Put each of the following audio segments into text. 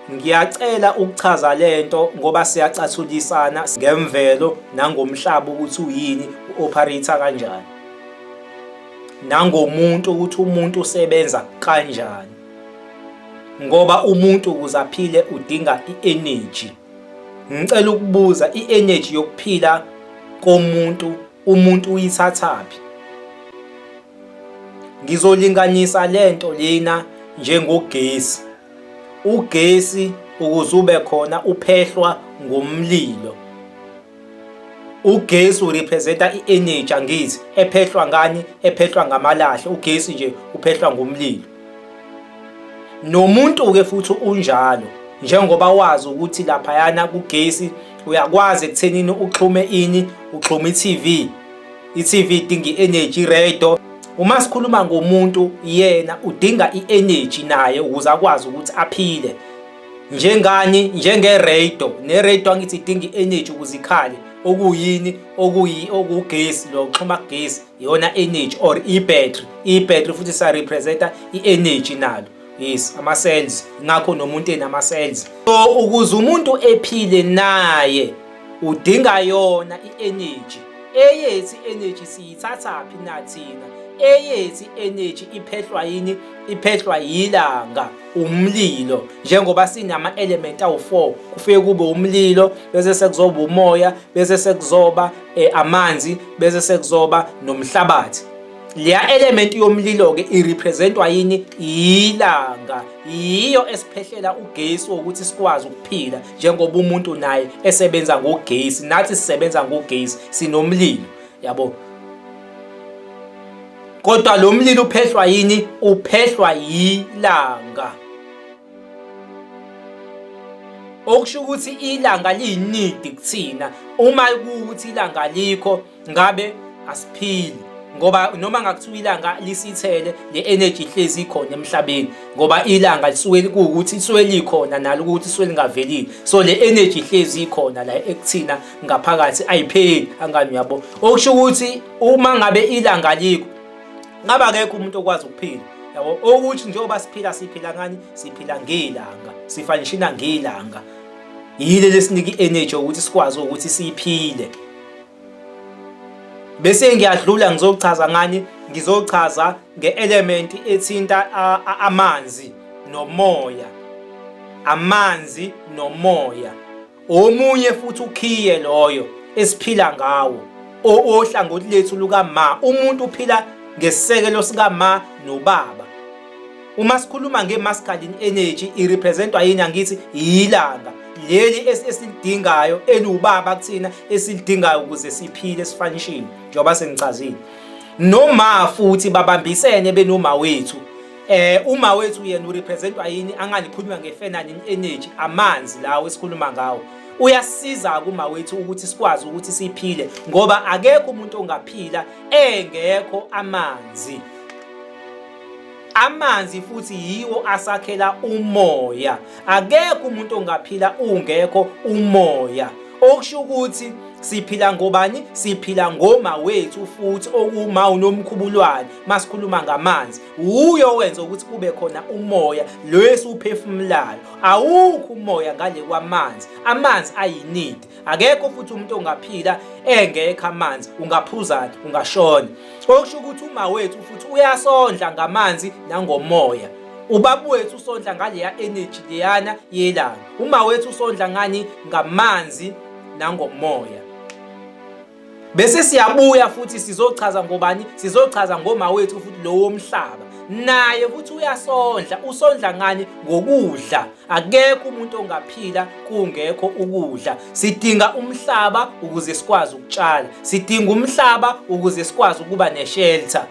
Ngiyacela ukuchaza lento ngoba siyacathulisana ngemvelo nangomhlaba ukuthi uyini, u-operate kanjani. Nangomuntu ukuthi umuntu usebenza kanjani. Ngoba umuntu ukuze aphile udinga i-energy. Ngicela ukubuza i-energy yokuphila komuntu, umuntu uyithathaphi? Ngizolinganisa lento lena njengogesi. Ugesi ukuze ube khona uphehlwa ngomlilo. Ugesi urepresenta i-energy angithi ephehlwa ngani? Ephehlwa ngamalahle. Ugesi nje uphehlwa ngomlilo. Nomuntu ke futhi unjalo, njengoba wazi ukuthi laphayana kugesi uyakwazi ekuthenini uxhume ini, uxhume i-TV. I-TV idinga i-energy, radio. Uma sikhuluma ngomuntu yena udinga i-energy naye ukuze akwazi ukuthi aphile. Njengani? Njenge-radio. Ne-radio angithi idinga i-energy ukuze ikhale. Okuyini? Okugesi, lo xhuma kugesi, iyona energy or i-battery. I-battery futhi siyarepresenta i-energy nalo. Yes, ama-cells. Ngakho nomuntu enama-cells. So ukuze umuntu ephile naye udinga yona i-energy. Eyethi i-energy siyithathaphi nathina? Eyethi i-energy iphehlwa yini? Iphehlwa yilanga, umlilo. Njengoba sinama-element awu-4, kufike kube umlilo, bese sekuzoba umoya, bese sekuzoba amanzi, bese sekuzoba nomhlabathi. Leya element yomlilo ke irepresentwa yini? Ilanga. Yiyo esiphehlela ugesi ukuthi sikwazi ukuphila njengoba umuntu naye esebenza ngogesi, nathi sisebenza ngogesi, sinomlilo, yabo. Kodwa lo mlilo uphehlwa yini? Uphehlwa yilanga. Okusho ukuthi ilanga liyinidi kuthina. Uma kuukuthi ilanga likho ngabe asiphili. Ngoba noma ngakuthiwa ilanga lisithele, le energy ihlezi ikhona emhlabeni ngoba ilanga lisuke kuukuthi lisuke likhona nalo ukuthi lisuke lingavelile. So le energy ihlezi ikhona la ekuthina ngaphakathi ayipheli angani, uyabo. Okusho ukuthi uma ngabe ilanga likho ngabe akekho umuntu okwazi ukuphila, yabo. Ukuthi njengoba siphila ngani? Siphila ngelanga, sifanishina ngelanga. Yile lesinika i-energy ukuthi sikwazi ukuthi siphile. Bese ngiyadlula ngizochaza ngani? Ngizochaza nge-element ethinta amanzi nomoya. Amanzi nomoya. Omunye futhi ukhiye loyo esiphila ngawo. Ohlangothi lethu lukaMa. Umuntu uphila ngesisekelo sikaMa noBaba. Uma sikhuluma nge-masculine energy irepresentwa yini? Angithi yilanga. Leli esilidingayo elubaba kuthina esilidingayo ukuze siphile sifanishini njengoba sengichazile. Noma futhi babambisene benoma wethu. Uma wethu yena urepresentwa yini? Anganikhuluma nge-feminine energy, amanzi lawo esikhuluma ngawo. Uyasiza kuma wethu ukuthi sikwazi ukuthi siphile ngoba akekho umuntu ongaphila engekho amanzi. Amanzi futhi yiwo asakhela umoya. Akekho umuntu ongaphila ungekho umoya. Okusho ukuthi siphila ngobani? Siphila ngoma wethu futhi okuma unomkhubulwane. Masikhuluma ngamanzi, uyo wenza ukuthi kube khona umoya lo esiuphefumulayo. Awukho umoya ngale kwamanzi. Amanzi ayinidi. Akekho futhi umuntu ongaphila engekho amanzi. Ungaphuzana, ungashona. Okusho ukuthi uma wethu futhi uyasondla ngamanzi nangomoya. Ubaba wethu usondla ngaleya energy leyana yelanga. Uma wethu usondla ngani? Ngamanzi nangomoya. Bese siyabuya futhi sizochaza ngobani? Sizochaza ngoma wethu futhi lo womhlaba. Naye futhi uyasondla. Usondla ngani? Ngokudla. Akekho umuntu ongaphila kungekho ukudla. Sidinga umhlaba ukuze sikwazi ukutshala. Sidinga umhlaba ukuze sikwazi ukuba ne-shelter.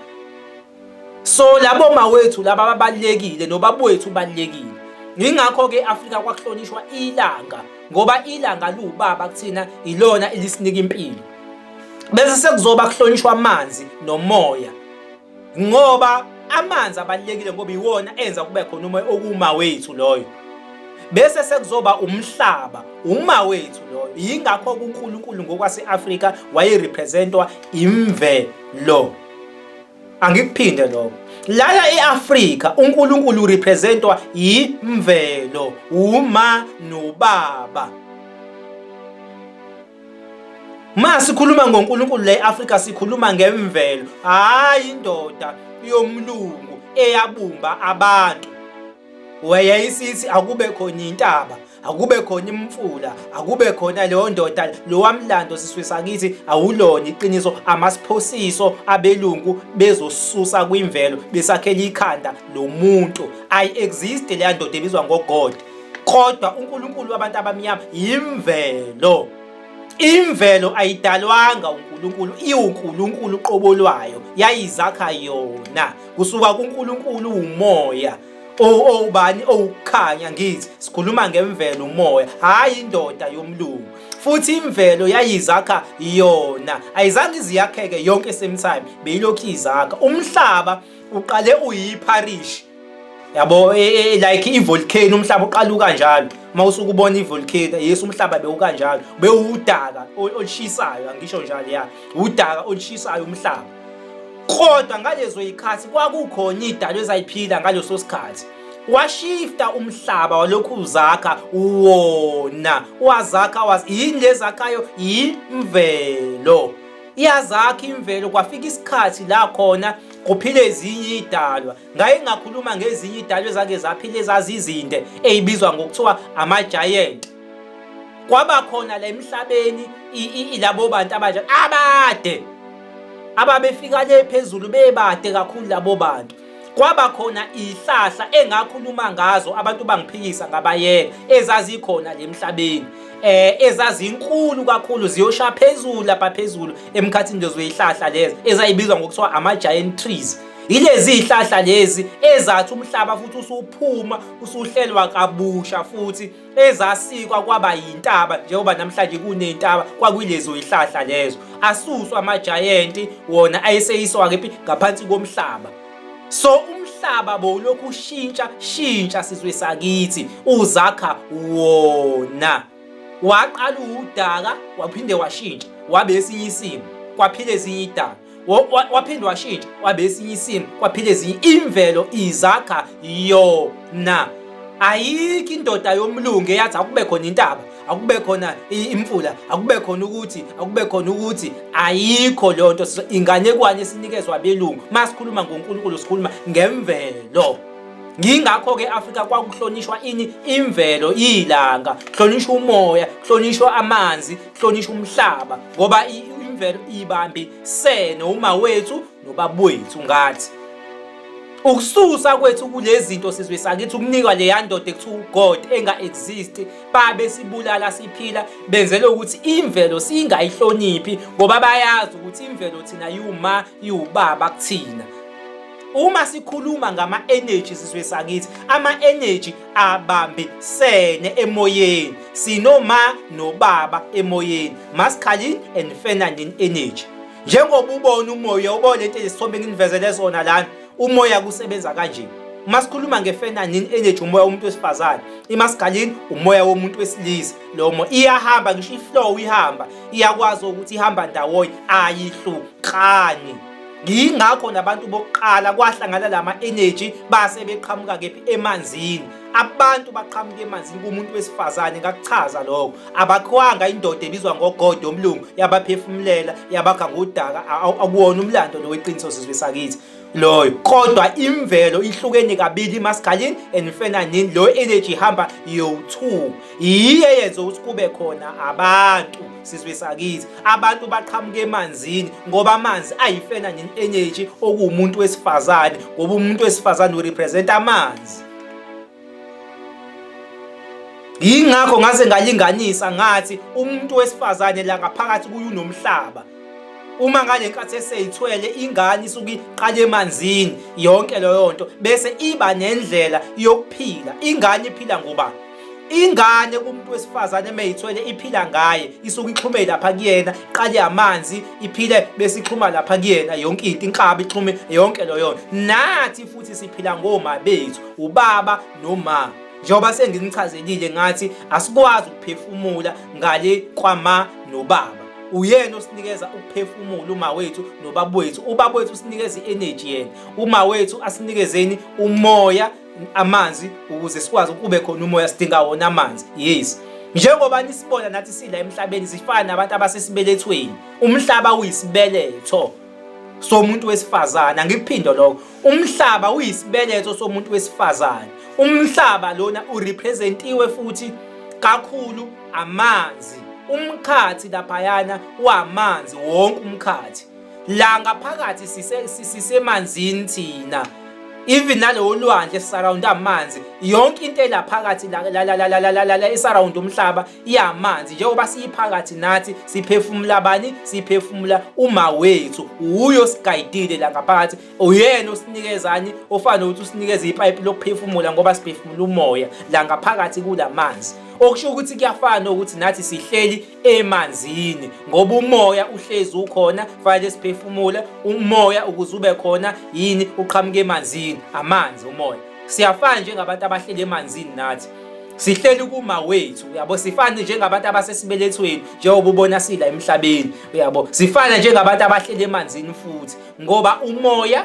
So labo mawethu laba ababalekile nobaba wethu balekile. Ingakho ke eAfrika kwakuhlonishwa ilanga ngoba ilanga liwubaba kuthina, ilona elisinika impilo. Bese sekuzoba kuhlonishwa amanzi nomoya. Ngoba amanzi abalekile ngoba iwona enza kube khona umoya okuma wethu loyo. Bese sekuzoba umhlaba, uma wethu loyo. Yingakho uNkulunkulu ngokwase-Afrika wayerepresentwa imvelo. Angikuphinde lokho. Lala eAfrika uNkulunkulu representwa imvelo, uma nobaba. Sikhuluma ngoNkulunkulu la eAfrika sikhuluma ngemvelo, hayi indoda yomlungu eyabumba abantu. Wayeyisithi akube khona intaba, akube khona imfula, akube khona leyo ndoda, lo wamlando siswe sakithi awulona iqiniso. Amasiphosiso abelungu bezosusa kwimvelo besakhela ikhanda lomuntu. Ayi-exist leya ndoda ebizwa ngogod, kodwa uNkulunkulu wabantu abamnyama imvelo. Imvelo ayidalwanga uNkulunkulu, iwuNkulunkulu qobo lwayo, yayizakha yona kusuka kuNkulunkulu umoya. Obani okukhanya ngithi sikhuluma ngemvelo, umoya, hayi indoda yomlungu. Futhi imvelo yayizakha yona, ayizange iziyakheke yonke same time, beyilokhu izakha. Umhlaba uqale uyiparish, yabo, like ivolcano. Umhlaba uqala kanjalo. Mawusuka ubona ivolcano, yes, umhlaba bewukanjalo, bewudaka olishisayo, angisho njalo, ya udaka olishisayo umhlaba. Kodwa ngalezo yikhathi kwakukhona idalwa ezayiphila ngaleso sikhathi. Washifta umhlaba walokhu uzakha wona, wazakha yini lezakhayo? Imvelo. Iyazakha imvelo. Kwafika isikhathi la khona kuphile ezinye idalwa. Ngaye ngakhuluma ngezinye idalwa ezake zaphila ezazizinde ezibizwa ngokuthiwa ama-giant. Kwaba khona la emhlabeni labo bantu abanje abade, ababefika le phezulu bebade kakhulu labo bantu. Kwaba khona ihlahla engakhuluma ngazo abantu bangiphikisa ngabayeka, ezazikhona le emhlabeni, ezazinkulu kakhulu, ziyosha phezulu lapha phezulu emkhathini lezo ihlahla lezi ezayibizwa ngokuthiwa ama-giant trees. Yilezi ihlahla lezi ezathi umhlaba futhi usuphuma usuhlelwa kabusha, futhi ezasikwa kwaba yintaba, njengoba namhlanje kuney'ntaba, kwakuyilezo ihlahla lezo. Asuswa ama-giant, wona ayeseyiswa kephi ngaphansi komhlaba. So umhlaba bowulokhu ushintsha sizwe sakithi, uzakha wona. Waqala udaka, waphinde washintsha wabe esinye isimo, kwaphila ezinye idaka. Waphinde washintsha wabe esinye isimo, kwaphila ezinye. Imvelo izakha yona. Ayikho indoda yomlungu eyathi akube khona intaba, akube khona imfula, akube khona ukuthi. Ayikho leyo nto. Inganekwane esinikezwa abelungu. Masikhuluma ngoNkulunkulu sikhuluma ngemvelo. Ngingakho-ke eAfrika kwakuhlonishwa ini? Imvelo, ilanga, kuhlonishwa umoya, kuhlonishwa amanzi, kuhlonishwa umhlaba, ngoba imvelo ibambisene uma wethu nobaba wethu. Ngathi ukususa kwethu kulezi zinto sizwe sakithi, ukunikwa leya ndoda ekuthiwa uGod enga-exist, babesibulala siphila, benzele ukuthi imvelo singayihloniphi, ngoba bayazi ukuthi imvelo thina yiwubaba kuthina. Uma sikhuluma ngama-energy sizwe sakithi, ama-energy abambisene emoyeni. Sinoma nobaba emoyeni, masculine and feminine energy. Njengoba ubona umoya, ubona lento lesithombe nginivezele sona lana, umoya kusebenza kanje. Masikhuluma nge-feminine energy, umoya womuntu wesifazane, i-masculine umoya womuntu wesilisa. Lo moya iyahamba, ngisho i-flow ihamba, iyakwazi ukuthi ihamba ndawonye, ayihlukani. Ngingakho nabantu bokuqala kwahlangana lama-energy base beqhamuka kephi? Emanzini. Abantu baqhamuka emanzini kumuntu wesifazane, ngakuchaza lokho. Abakhwanga indoda ebizwa ngogod omlungu yabaphefumulela, yabakha ngodaka. Akuwona umlando lo weqiniso sizwe sakithi loyo. Kodwa imvelo ihlukene kabili, masculine and feminine. Lo energy ihamba yo-2. Yiyo eyenza ukuthi kube khona abantu sizwe sakithi, abantu baqhamuka emanzini, ngoba amanzi ayi-feminine energy, okuwumuntu wesifazane, ngoba umuntu wesifazane urepresenta amanzi. Yingakho ngaze ngalinganisa ngathi umuntu wesifazane la ngaphakathi kuye unomhlaba. Uma ngale nkathi eseyithwele ingane isuke iqala emanzini, yonke leyo nto bese iba nendlela yokuphila. Ingane iphila ngoba ingane kumuntu wesifazane emeyithwele iphila ngaye, isuke ixhume lapha kuyena, iqale amanzi iphile bese ixhuma lapha kuyena, yonke into inkaba ixhume yonke leyo. Nathi futhi siphila ngoma bethu, ubaba noma. Njengoba senginichazelile ngathi asikwazi ukuphefumula ngale kwama nobaba. uyena osinikeza ukuphefumula uma wethu nobaba wethu. Ubaba wethu usinikeza i-energy yena, uma wethu asinikezeni umoya, amanzi, ukuze sikwazi ukube khona umoya sidinga wona amanzi. Yes, njengoba nisibona nathi sila emhlabeni sifana nabantu abasesibelethweni. Umhlaba uyisibeletho somuntu wesifazane. Angikuphinde lokho, umhlaba uyisibeletho somuntu wesifazane. Umhlaba lona urepresentiwe futhi kakhulu amanzi. Umkhathi laphayana wamanzi, wonke umkhathi la ngaphakathi sisemanzini thina. Even nalowo lwandle esisurround amanzi, yonke into elaphakathi la esurround umhlaba iyamanzi. Njengoba siyiphakathi nathi siphefumula bani? Siphefumula uma wethu. Uyo sigayidile la ngaphakathi, uyena osinikezani, ofana ukuthi usinikeze ipipe lokuphefumula ngoba siphefumula umoya la ngaphakathi kulamanzi. Okusho ukuthi kuyafana ukuthi nathi sihleli emanzini ngoba umoya uhlezi ukhona, fanele siphefumula umoya ukuze ube khona yini, uqhamuke emanzini, amanzi, umoya. Siyafana njengabantu abahleli emanzini nathi. Sihleli kuma wethu, uyabo. Sifana njengabantu abasesibelethweni njengoba ubona sila emhlabeni, uyabo. Sifana njengabantu abahleli emanzini futhi ngoba umoya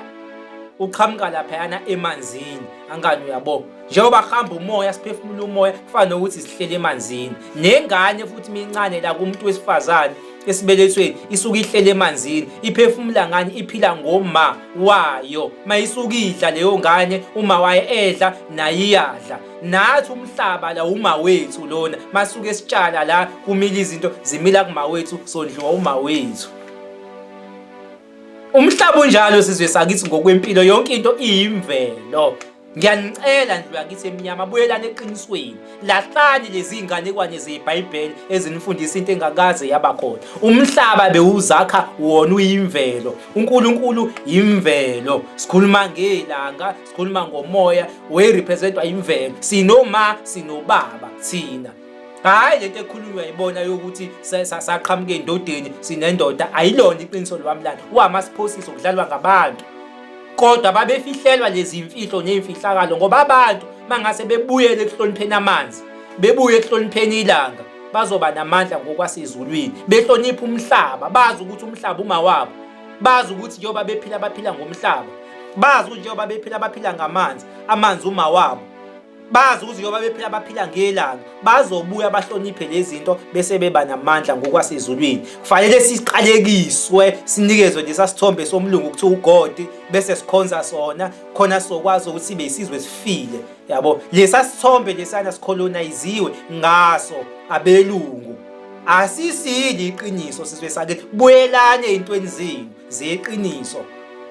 uqhamuka laphayana emanzini. Angani, uyabo. Njengoba hamba umoya siphefumula umoya, kufana nokuthi sihlele emanzini. Nengane futhi mincane la kumuntu wesifazane esibelethweni isuka ihlele emanzini, iphefumula ngani? Iphila ngoma wayo. Mayisuka idla leyo ngane, uma waye edla nayo iyadla. Nathi umhlaba la uma wethu lona, masuke sitshala la kumila izinto zimila kuma wethu, sondliwa uma wethu. Umhlaba unjalo sizwe sakithi ngokwempilo, yonke into iyimvelo. Ngiyanicela ndlu yakithi emnyama, buyelana eqinisweni. Lahlani lezi inganekwane zeBhayibheli ezinifundisa into engakaze yaba khona. Umhlaba bewuzakha wona uyimvelo. uNkulunkulu imvelo. Sikhuluma ngelanga, sikhuluma ngomoya, we-representwa imvelo. Sinoma, sinobaba thina. Hayi lento ekhulunywa yibona yokuthi saqhamuka endodeni sinendoda, ayilona iqiniso lwamlando. Wamasiphosiso kudlalwa ngabantu. Kodwa babefihlelwa lezi imfihlo nezimfihlakalo ngoba abantu mangase bebuyele ekuhlonipheni amanzi, bebuye ekuhlonipheni ilanga, bazoba namandla ngokwasezulwini. Behlonipha umhlaba, bazi ukuthi umhlaba uma wabo, bazi ukuthi njengoba bephila baphila ngomhlaba, bazi ukuthi njengoba bephila baphila ngamanzi, amanzi uma wabo, bazi ukuthi njengoba bephila baphila ngelanga, bazobuya bahloniphe lezi zinto bese beba namandla ngokwasezulwini. Kufanele siqalekiswe, sinikezwe lesa sithombe somlungu kuthiwa uGod, bese sikhonza sona khona sokwazi ukuthi sibe isizwe sifile, yabo. Lesa sithombe lesana sikoloniziwe ngaso abelungu. Asisili iqiniso sizwe sakithi, buyelane ezintweni zenu zeqiniso.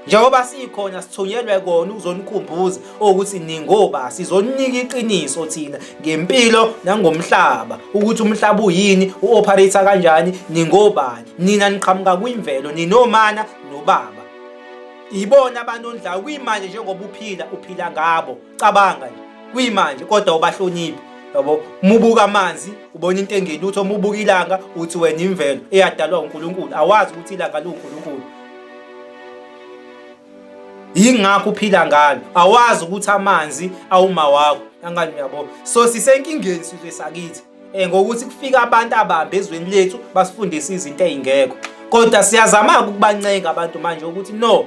Njengoba sikhona sithunyelwe kona uzonikhumbuza ukuthi ningoba sizonika iqiniso thina ngempilo nangomhlaba, ukuthi umhlaba uyini, uoperate kanjani, ningobani, nina niqhamuka kwimvelo, ninomana nobaba. Ibona abanondlayo kuyimanje njengoba uphila ngabo. Cabanga nje kuyimanje kodwa ubahloniphi, yabo. Mubuka amanzi ubona into engelutho, mubuka ilanga uthi wena imvelo eyadalwa uNkulunkulu. Awazi ukuthi ilanga luNkulunkulu. Ingakho uphila ngalo, awazi ukuthi amanzi awuma wakho. Angani, uyabo. So sisenkingeni sizwe sakithi ngokuthi kufika abantu abambe ezweni lethu basifundisa izinto ezingekho. Kodwa siyazama ukubancenga abantu manje ukuthi no,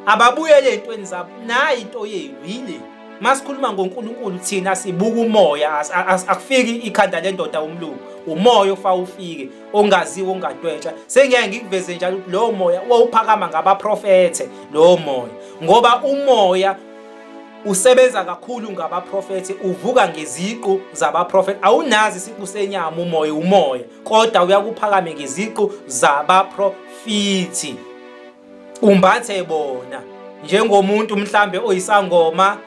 ababuyele ezintweni zabo. Nayi into yenu yile, masikhuluma ngoNkulunkulu thina sibuka umoya, akufiki ikhanda lendoda umlungu. Umoya ofa ufike, ongaziwe ongadwetsha. Sengiyeke ngikuveze njalo ukuthi lo moya wawuphakama ngabaprofethe, lo moya ngoba umoya usebenza kakhulu ngabaprofethe, uvuka ngeziqu zabaprofethe. Awunazi isiqu senyama umoya, kodwa uyakuphakame ngeziqu zabaprofethi. Umbathe bona njengomuntu mhlambe oyisangoma,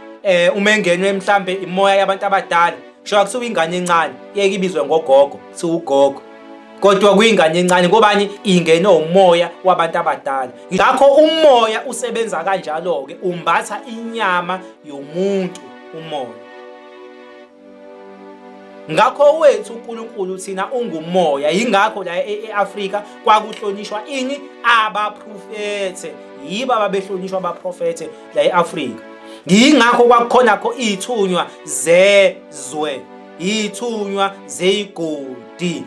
uma engenwe mhlambe imoya yabantu abadala, sho akusuka ingane encane yeke ibizwe ngogogo, kuthiwa ugogo. Kodwa kuyingane encane ngobani? Ingene umoya wabantu abadala. Ngakho umoya usebenza kanjalo ke, umbatha inyama yomuntu umoya. Ngakho wethu uNkulunkulu thina ungumoya. Yingakho la eAfrika kwakuhlonishwa ini? Abaprofethe. Yibo ababehlonishwa abaprofethe la eAfrika. Yingakho kwakukhona kho izithunywa zezwe, izithunywa zezigodi.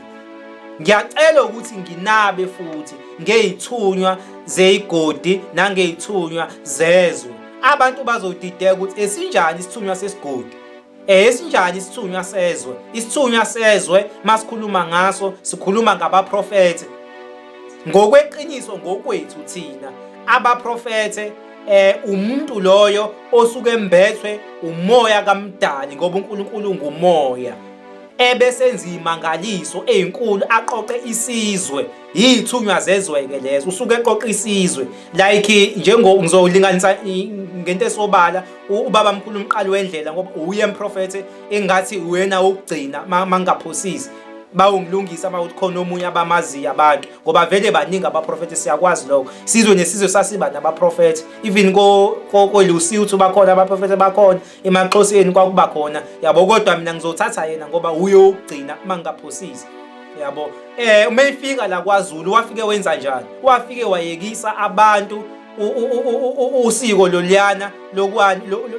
Ngiyacela ukuthi nginabe futhi ngeyithunywa zeyigodi nangeyithunywa zezwe. Abantu bazodideka ukuthi esinjani isithunywa sesigodi, esinjani isithunywa sezwe. Isithunywa sezwe masikhuluma ngaso sikhuluma ngabaprofete. Ngokweqiniso ngokwethu thina abaprofete umuntu loyo osuke embethwe umoya kaMdali, ngoba uNkulunkulu ngumoya, ebesenza imangaliso ezinkulu, aqoqe isizwe. Yithunywa zezwe-ke lezo, usuke eqoqa isizwe like ngizolinganisa ngento esobala ubaba mkhulu uMqali Wendlela, ngoba uye umprofete engathi uyena wokugcina mangaphosisi bawungilungisa mawuthi khona omunye abamaziyo abantu, ngoba vele baningi abaprofete, siyakwazi lokho. Sizwe nesizwe sasiba nabaprofete, even koLusi uthi bakhona abaprofete, bakhona emaXhoseni kwakuba khona, yabo. Kodwa mina ngizothatha yena ngoba uye wokugcina mangaphosisi, yabo. Uma efika la kwaZulu wafike wenza njani? Wafike wayekisa abantu usiko loliyana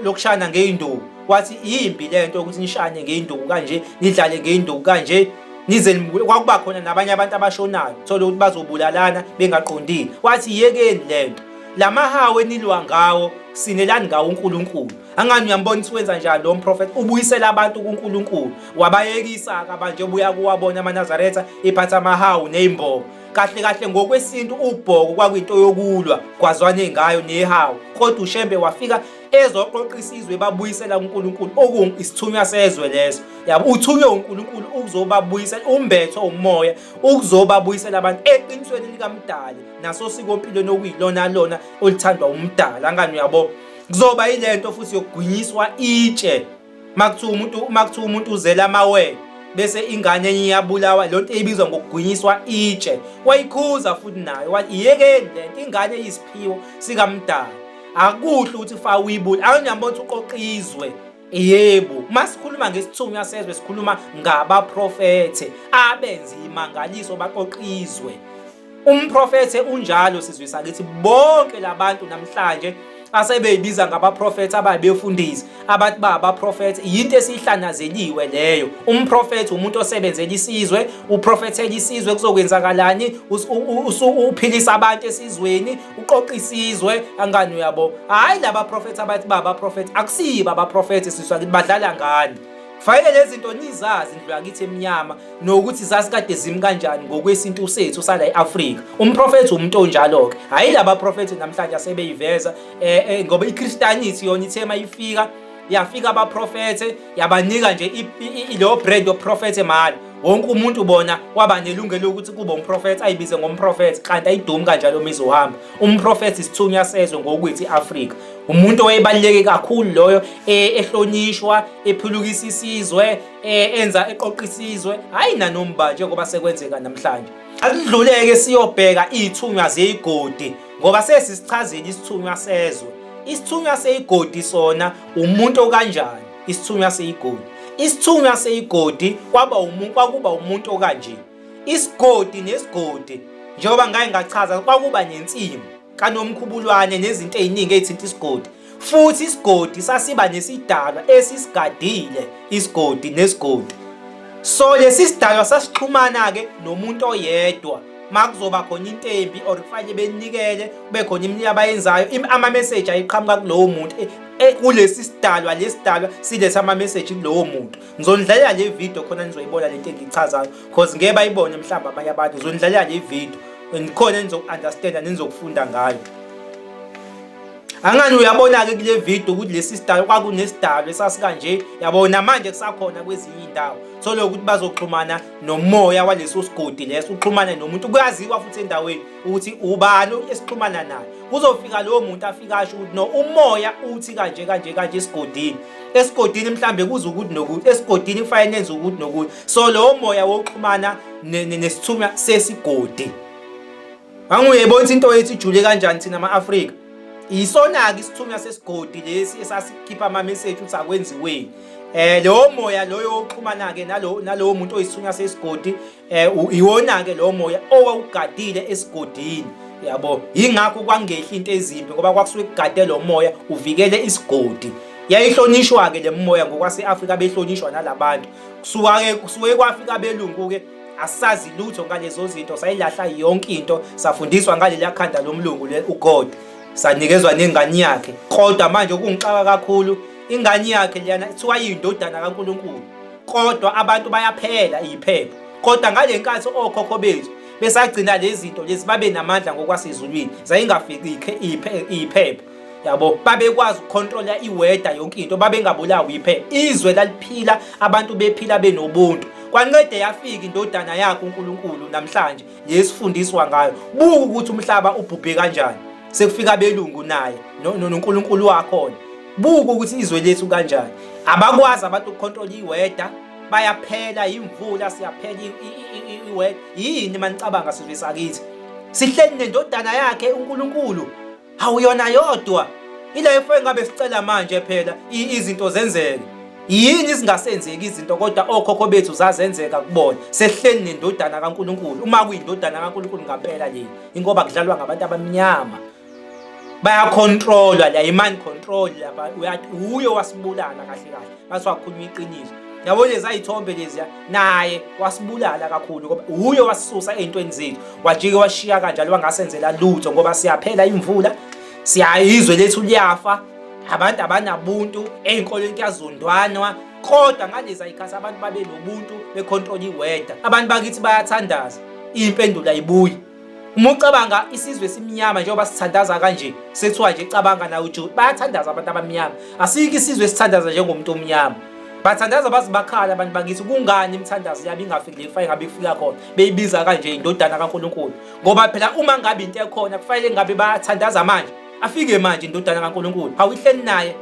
lokushana ngey'nduku. Wathi yimbi lento ukuthi nishane ngey'nduku kanje, nidlale ngey'nduku kanje, nize kwakuba khona nabanye abantu abashonayo, thola ukuthi bazobulalana bengaqondile. Wathi yekeni lento, lamahawu enilwa ngawo sinelani ngawo uNkulunkulu. Angani uyambona ukuthi wenza njani lo mprofeti, ubuyisela abantu kuNkulunkulu. Wabayekisa-ke abantu njengoba kuwabona amaNazaretha ephatha amahawu ney'mbobo. Kahle kahle ngokwesintu ubhoko kwakuyinto yokulwa, kwazwane ngayo nehawu. Kodwa uShembe wafika ezoqoqa isizwe babuyisela uNkulunkulu, okuyisithunywa sezwe leso, yabo. Uthunywe uNkulunkulu ukuzobabuyisela, umbetho umoya ukuzobabuyisela abantu eqinisweni likaMdali nasosikompilweni okuyilona lona olithandwa uMdali. Angani uyabo, kuzoba yilento futhi yokugwinyiswa itshe. Makuthiwa umuntu uzela amawele bese ingane enye iyabulawa, lonto ebizwa ngokugwinyiswa itshe. Wayikhuza futhi nayo wathi yekeni lento, ingane eyisiphiwo sikaMdali. Akuhle ukuthi fa uyibula. Awunyambona ukuthi uqoqizwe. Yebo, masikhuluma ngesithunywa sezwe sikhuluma ngabaprofete abenza imangaliso baqoqizwe. Umprofete unjalo sizwe sakithi, bonke labantu namhlanje asebeyibiza ngabaprofete ababefundisi, abathi abaprofete yinto esihlanazeliwe leyo. Umprofete umuntu osebenzela isizwe, uprofethela isizwe kuzokwenzakalani, uphilisa abantu esizweni, uqoqa isizwe. Angani uyabo, hayi laba profete abathi abaprofete akusiba abaprofete siswa ukuthi badlala ngani. Kufanele lezi zinto nizazi ndlu yakithi emnyama, nokuthi zasikade zimi kanjani ngokwesintu sethu sala eAfrika. Umprofeti umuntu onjalo-ke, hayi laba profete namhlanje asebeyiveza ngoba iChristianity yona ithe mayifika yafika abaprofete yabanika nje lo brand of prophet emali. Wonke umuntu bona waba nelungelo ukuthi kube umprofeti, ayibize ngomprofeti, kanti ayidumi kanjalo mizohamba. Umprofeti isithunywa sezwe ngokwethi iAfrika. Umuntu oyebaluleke kakhulu loyo, ehlonishwa, ephulukisa isizwe, enza eqoqa isizwe, hayi nanomba njengoba sekwenzeka namhlanje. Akudluleke siyobheka izithunywa zeyigodi, ngoba sesisichazile isithunywa sezwe. Isithunywa seyigodi sona umuntu okanjani? Isithunywa seyigodi, isithunywa seyigodi kwakuba umuntu okanje. Isigodi nesigodi njengoba ngake ngachaza, kwakuba nensimbi kaNomkhubulwane nezinto eziningi ezithinta isigodi. Futhi isigodi sasiba nesidalwa esisigadile, isigodi nesigodi. So lesi sidalwa sasixhumana-ke nomuntu oyedwa. Makuzoba khona into embi or kufanele benikele kube khona imini abayenzayo, ama-message ayiqhamuka kulowo muntu kulesi sidalwa. Lesi sidalwa siletha ama-message kulowo muntu. Ngizonidlalela le video khona nizoyibona lento engiyichazayo, because ngeke bayibone mhlawumbe abanye abantu. Ngizonidlalela le video nikhona nizoku-understanda nizokufunda ngayo. Angani uyabona-ke kule video ukuthi lesi sidalwa kwakunesidalwa esasikanje, yabona manje kusakhona kwezinye indawo. Thola ukuthi bazoxhumana nomoya waleso sigodi leso, uxhumane nomuntu. Kuyaziwa futhi endaweni ukuthi ubani esixhumana naye. Kuzofika lowo muntu afika asho ukuthi no, umoya uthi kanje kanje kanje esigodini. Esigodini mhlambe kuze ukuthi nokuthi, esigodini kufanele nenze ukuthi nokuthi. So lowo moya wokuxhumana nesithunywa sesigodi. Anguyebona into ethi ijule kanjani thina ama-Afrika. Isona-ke isithunywa sesigodi lesi esasikhipha ama-message ukuthi akwenziweni. Lowo moya loyo oxhumana-ke nalowo muntu oyisithunywa sesigodi, iwona-ke lowo moya owawugadile esigodini, yabo. Yingakho kwangehla into ezimbi, ngoba kwakusuke kugade lo moya uvikele isigodi. Yayihlonishwa-ke le moya ngokwase-Afrika, behlonishwa nalabantu. Kusuke kwafika belungu-ke asazi lutho ngalezo zinto, sayilahla yonke into, safundiswa ngaleli khanda lomlungu uGod, sanikezwa nengane yakhe. Kodwa manje kungixaka kakhulu, ingane yakhe liyana kuthiwa yindodana kaNkulunkulu, kodwa abantu bayaphela iphepha. Kodwa ngale nkathi okhokho bethu besagcina lezi zinto lezi, babe namandla ngokwasezulwini, zayingafiki iphepha, yabo, babekwazi ukucontrola iweather, yonke into, babengabulawa iphepha. Izwe laliphila, abantu bephila benobuntu. Kwancede yafika indodana yakhe uNkulunkulu namhlanje lesifundiswa ngayo. Buka ukuthi umhlaba ubhubhe kanjani, sekufika belungu naye noNkulunkulu wakhona. Buka ukuthi izwe lethu kanjani. Abakwazi abantu ukucontrola iweather, bayaphela imvula, siyaphela iweather. Yini manicabanga sizwe sakithi sihleli nendodana yakhe uNkulunkulu? Awuyona yodwa. Ile ngabe sicela manje phela izinto zenzeke. Yini izingasenzeki izinto, kodwa okhokho bethu zazenzeka kubona. Sehleli nendodana kaNkulunkulu. Uma kuyindodana kaNkulunkulu ngampela le, ingoba kudlalwa ngabantu abamnyama, bayacontrolwa, la mind control lapha. Uyathi uyo wasibulala kahle kahle, base wakhulunywa iqiniso. Yabo lezi ayithombe leziya, naye wasibulala kakhulu ngoba uyo wasisusa ezintweni zethu, wajike washiya kanjalo, wangasenzela lutho ngoba siyaphela imvula, siyayizwe lethu liyafa, abantu abanabuntu, ey'nkolweni kuyazondwanwa. Kodwa ngalezi ayikhathi abantu babe nobuntu, becontrol iweather. Abantu bakithi bayathandaza, impendulo ayibuyi. Uma ucabanga isizwe simnyama njengoba sithandaza kanje, sethiwa nje cabanga nawe uJude, bayathandaza abantu abamnyama. Asikho isizwe sithandaza njengomuntu omnyama. Bathandaza bazi bakhala abantu bakithi. Kungani imithandazo yabo ingafiki le kufanele ngabe ifika khona, beyibiza kanje indodana kaNkulunkulu? Ngoba phela uma ngabe into ekhona kufanele ngabe bayathandaza manje, afike manje indodana kaNkulunkulu, awuhleli naye,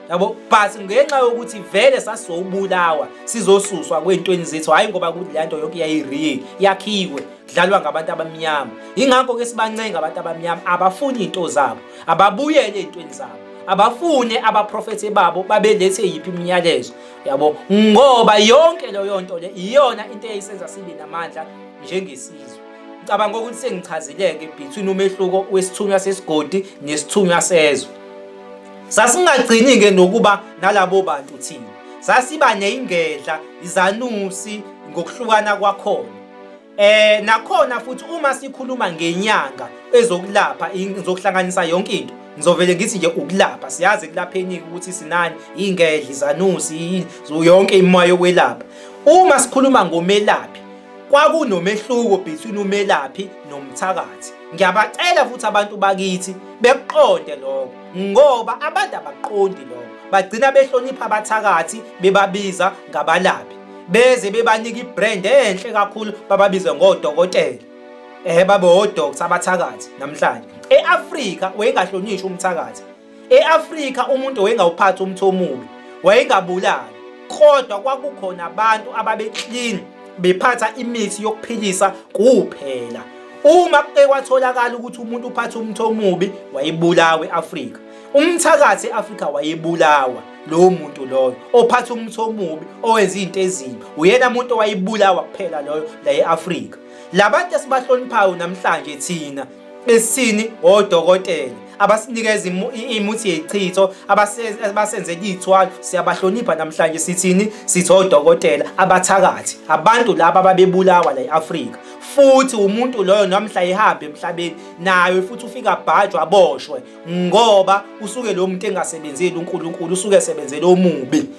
yabo. But ngenxa yokuthi vele sasizobulawa, sizosuswa kwey'ntweni zethu, hhayi ngoba kuthi le nto yonke yayi-real, yakhiwe, kudlalwa ngabantu abamnyama. Yingakho-ke sibancenga abantu abamnyama abafuni iy'nto zabo, ababuyele ey'ntweni zabo, abafune abaprofethi babo babelethe yiphi imiyalezo, yabo, ngoba yonke leyo nto le iyona into eyayisenza sibe namandla njengesizwe. Ngicabanga ukuthi sengichazileke between umehluko wesithunywa sesigodi nesithunywa sezwe. Sasingagcini-ke nokuba nalabo bantu thina, sasiba ney'ngedla, izanusi ngokuhlukana kwakhona. Nakhona futhi uma sikhuluma ngenyanga ezokulapha, zokuhlanganisa yonke into, ngizovele ngithi nje ukulapha, siyazi ekulapheni ukuthi sinani, ingedla, izanusi, yonke imimoya yokwelapha. Uma sikhuluma ngomelaphi, kwakunomehluko between umelaphi nomthakathi. Ngiyabacela futhi abantu bakithi bekuqonde lokho, ngoba abantu abaqondi lokho, bagcina behlonipha abathakathi, bebabiza ngabalaphi, beze bebanika ibrand enhle kakhulu, bababize ngodokotela. Babe odokotela abathakathi namhlanje. E-Afrika wayengahlonishwa umthakathi. E-Afrika umuntu wayengawuphathi umthi omubi, wayengabulali. Kodwa kwakukhona abantu ababeclean, bephatha imithi yokuphilisa kuphela. Uma kwatholakala ukuthi umuntu uphatha umthi omubi, wayebulawa e-Afrika. Umthakathi e-Afrika wayebulawa, lowo muntu loyo ophatha umthi omubi, owenza izinto ezimbi, uyena muntu wayebulawa kuphela loyo la e-Afrika. Labantu esibahloniphayo namhlanje thina esithini odokotela, abasinikeza imithi yezichitho, abasenzela iy'thwalo, siyabahlonipha namhlanje. Sithini? Sithi odokotela abathakathi, abantu laba ababebulawa la e-Afrika. Futhi umuntu loyo namhla ehamba emhlabeni, naye futhi ufika abhajwa, aboshwe, ngoba usuke lo muntu engasebenzeli uNkulunkulu, usuke esebenzela omubi.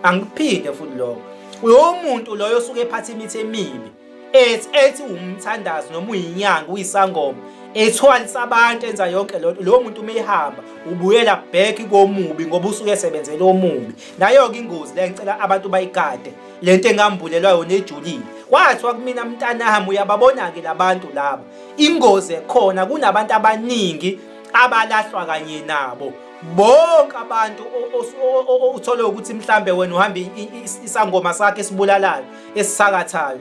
Angiphinde futhi lokho, uyo muntu loyo usuke ephatha imithi emibi, ethi umthandazi noma uyinyanga, uyisangoma, ethwalisa abantu, enza yonke lonto. Lowo muntu uma ehamba ubuyela back komubi, ngoba usuke esebenzela omubi. Nayo-ke ingozi le ngicela abantu bayigade, lento engambulelwa yona ejulile. Kwathiwa kumina, mntanami, uyababona-ke labantu laba, ingozi ekhona, kunabantu abaningi abalahlwa kanye nabo. Bonke abantu uthole ukuthi mhlambe wena uhamba isangoma sakhe esibulalayo, esisakathayo,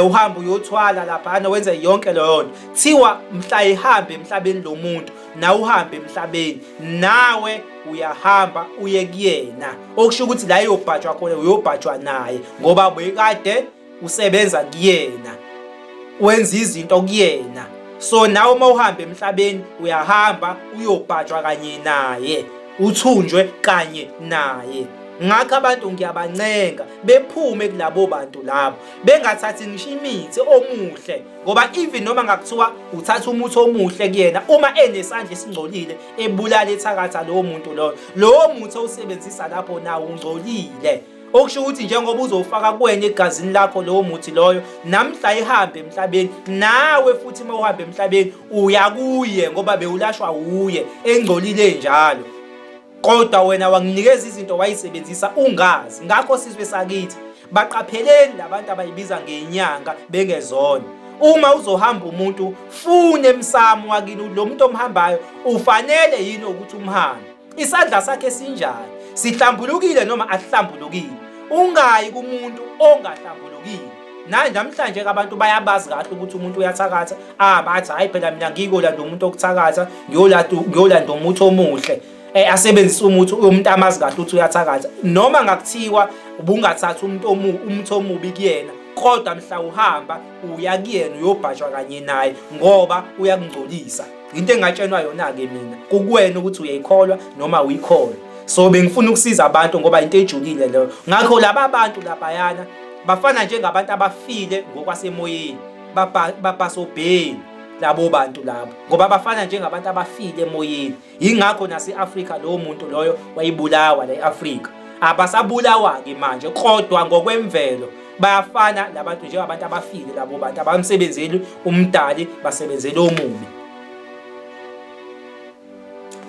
uhamba uyothwala laphana, wenza yonke leyo nto. Thiwa mhla ehambe emhlabeni lo muntu, nawe uhambe emhlabeni, nawe uyahamba uye kuyena. Okusho ukuthi la uyobhajwa khona, uyobhajwa naye, ngoba bekade usebenza kuyena, wenza izinto kuyena. So nawe uma uhamba emhlabeni, uyahamba uyobhajwa kanye naye, uthunjwe kanye naye. ngakho abantu ngiyabancenga bephume kulabo bantu labo, bengathathi ngisho imithi omuhle, ngoba even noma ngakuthiwa uthatha umuthi omuhle kuyena, uma enesandla esingcolile ebulala ethakatha lowo muntu lowo muthi owusebenzisa lapho nawo ungcolile. Okusho ukuthi njengoba uzofaka kuwena egazini lakho lowo muthi loyo, namhla ihambe emhlabeni, nawe futhi uma uhamba emhlabeni uya kuye ngoba bewulashwa uye engcolile njalo. Kodwa wena wanginikeza izinto wayisebenzisa ungazi. Ngakho sizwe sakithi, baqapheleni labantu abayibiza ngenyanga bengezona. Uma uzohamba umuntu, fune emsamo wakini lo muntu omhambayo ufanele yini ukuthi umhambe, isandla sakhe sinjani, sihlambulukile noma asihlambulukile. Ungayi kumuntu ongahlambulukile. Namhlanje abantu bayabazi kahle ukuthi umuntu uyathakatha, bathi hayi phela mina ngikolanda umuntu okuthakatha, ngiyolanda umuthi omuhle. Asebenzisa umuthi umuntu amazi kahle ukuthi uyathakatha, noma ngakuthiwa ubungathatha umuthi omubi kuyena, kodwa mhla uhamba uya kuyena uyobhajwa kanye naye ngoba uyakungcolisa. Into engatshenwa yona-ke mina kukuwena ukuthi uyayikholwa noma uyikholwa. So bengifuna ukusiza abantu ngoba into ejulile leyo. Ngakho laba bantu laphayana bafana njengabantu abafile ngokwasemoyeni, babasobheni labo bantu labo, ngoba bafana njengabantu abafile emoyeni. Yingakho nase-Afrika lowo muntu loyo wayibulawa la e-Afrika. Abasabulawa-ke manje, kodwa ngokwemvelo bayafana labantu njengabantu abafile labo bantu abamsebenzeli umdali, basebenzele omubi.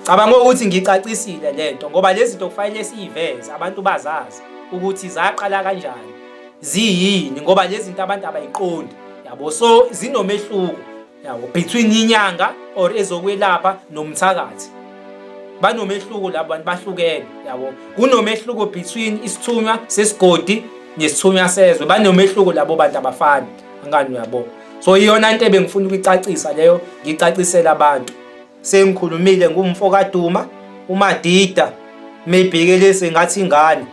Cabanga ukuthi ngicacisile lento ngoba lezi zinto kufanele siyiveze abantu bazazi ukuthi zaqala kanjani, ziyini, ngoba lezi zinto abantu abayiqondi, yabo. So zinomehluko, yabo, between inyanga or ezokwelapha nomthakathi. Banomehluko labo bantu, bahlukene, yabo. Kunomehluko between isithunywa sesigodi nesithunywa sezwe, banomehluko labo bantu abafani, angani uyabo. So iyona into ebengifuna ukuyicacisa leyo, ngicacisela abantu. Sengikhulumile ngumfokaduma, uMadida, maybe-ke sengathi ingane,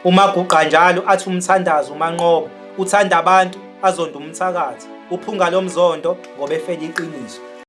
uMaguqa njalo athi umthandazo uManqoba, uthanda abantu azonda umthakathi, uphunga lomzondo ngoba efela iqiniso.